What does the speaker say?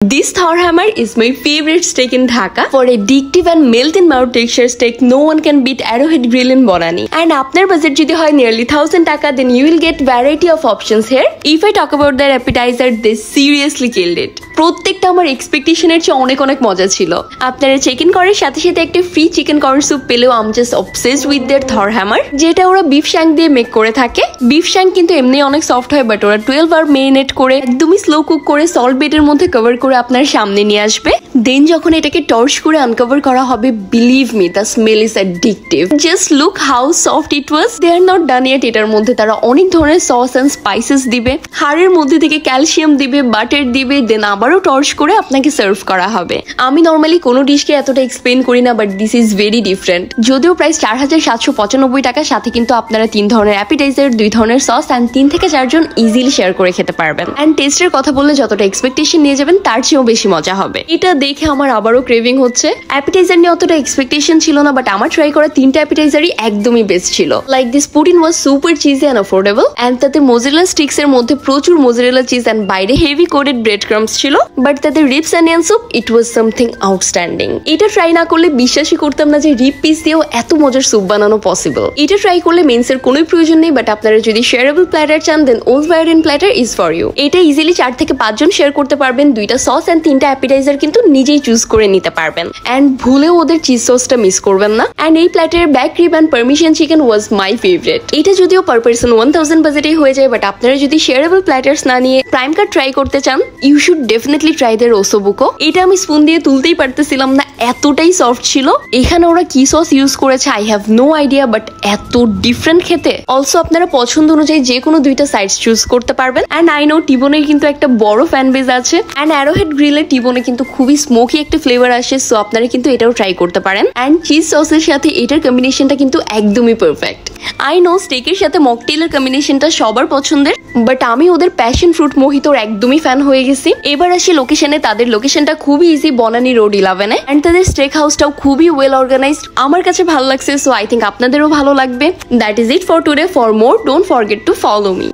This Thor hammer is my favorite steak in Dhaka. For addictive and melt-in-mouth texture steak, no one can beat Arrowhead Grill in Bonani. And আপনার budget যদি হয় nearly 1000 টাকা, then you will get variety of options here. If I talk about their appetizer, they seriously killed it. প্রত্যেকটা আমার এক্সপেকটেশনের চেয়ে অনেক অনেক মজা ছিল। আপনারা চেক ইন করার সাথে সাথে একটা ফ্রি চিকেন কর্ন স্যুপ পেলেও I'm just obsessed with their Thor hammer, যেটা ওরা বিফ শ্যাঙ্ক দিয়ে মেক করে থাকে। বিফ শ্যাঙ্ক কিন্তু এমনি অনেক সফট হয়, বাট ওরা 12 আওয়ার মেরিনেট করে একদমই স্লো কুক করে সল্ট বেডের মধ্যে কভার করে আপনার সামনে নিয়ে আসবে। দেন যখন এটাকে টর্চ করে আনকভার করা হবে, believe me the smell is addictive. Just look how soft it was. They are not done yet. এটার মধ্যে তারা অনেক ধরনের সস এন্ড স্পাইসেস দিবে, হাড়ের মধ্যে থেকে ক্যালসিয়াম দিবে, বাটার দিবে, দেন আবারও টর্চ করে আপনাকে সার্ভ করা হবে। আমি নর্মালি কোনো ডিশকে এতটা এক্সপ্লেন করি না, but this is very different. যদিও প্রাইস 4795 টাকা, সাথে কিন্তু আপনারা 3 ধরনের অ্যাপিটাইজার, 2 ধরনের সস এন্ড 3 থেকে 4 জন ইজিলি শেয়ার করে খেতে পারবেন। এন্ড টেস্টের কথা বললে যতটা এক্সপেকটেশন নিয়ে যাবেন তার চেয়েও বেশি মজা হবে। এটা দেখে আমার আবারও ক্রেভিং হচ্ছে। অ্যাপিটাইজার নিয়ে অতটা এক্সপেকটেশন ছিল না, বাট আমার ট্রাই করা 3টা অ্যাপিটাইজারই একদমই বেস্ট ছিল। Like this pudding was super cheesy and affordable, and তাতে মোজারেলা স্টিক্স এর মধ্যে প্রচুর মোজারেলা চিজ এন্ড বাইরে হেভি কোটেড ব্রেড ক্রাম্বস ছিল, বাট তাতে রিপস onion soup it was something outstanding. এটা ট্রাই না করলে বিশ্বাসই করতাম না যে রিপ পিস দিয়েও এত মজার স্যুপ বানানো পসিবল। এটা ট্রাই করলে মেন্সের কোনো প্রয়োজন নেই, বাট আপনারা যদি শেয়ারেবল প্ল্যাটার চান, then old violin platter is for you. এটা ইজিলি 4 থেকে 5 জন শেয়ার করতে পারবেন। 2টা সস এন্ড 3টা অ্যাপিটাইজার কিন্তু নিজেই চুজ করে নিতে পারবেন, এন্ড ভুলেও ওদের চিজ সসটা মিস করবেন না। এন্ড এই প্ল্যাটারের back rib and permission chicken was my favourite. এটা যদিও পার পারসন 1000 বাজেটেই হয়ে যায়, বাট আপনারা যদি শেয়ারেবল প্ল্যাটার্স না নিয়ে প্রাইম কাট ট্রাই করতে চান, ইউ শুড ডেফিনেটলি ট্রাই দের ওসোবুকো। এটা আমি স্পুন দিয়ে তুলতেই পারতেছিলাম না, এতটাই সফট ছিল। এখানে ওরা কি সস ইউজ করেছে I have no idea, but এত ডিফারেন্ট খেতে। অলসো আপনারা পছন্দ অনুযায়ী যে কোনো 2টা সাইডস চুজ করতে পারবেন। এন্ড আই নো টিবোনের কিন্তু একটা বড় ফ্যান বেজ আছে, এন্ড অ্যারোহেড গ্রিলের টিবোনে কিন্তু খুবই স্মোকি একটা ফ্লেভার আসে, সো আপনারা কিন্তু এটাও ট্রাই করতে পারেন। এন্ড চিজ সসের সাথে এটার কম্বিনেশনটা কিন্তু একদমই পারফেক্ট। আই নো স্টেকের সাথে মকটেলের কম্বিনেশনটা সবার পছন্দের, বাট আমি ওদের প্যাশন ফ্রুট মোহিতোর একদমই ফ্যান হয়ে গেছি। এবার আসি লোকেশনে। তাদের লোকেশনটা খুবই ইজি, বনানী রোড 11-এ, এন্ড তাদের স্টেক হাউসটাও খুবই ওয়েল অর্গানাইজড। আমার কাছে ভালো লাগছে, সো আই থিঙ্ক আপনাদেরও ভালো লাগবে। That is it for today. For more don't forget to follow me.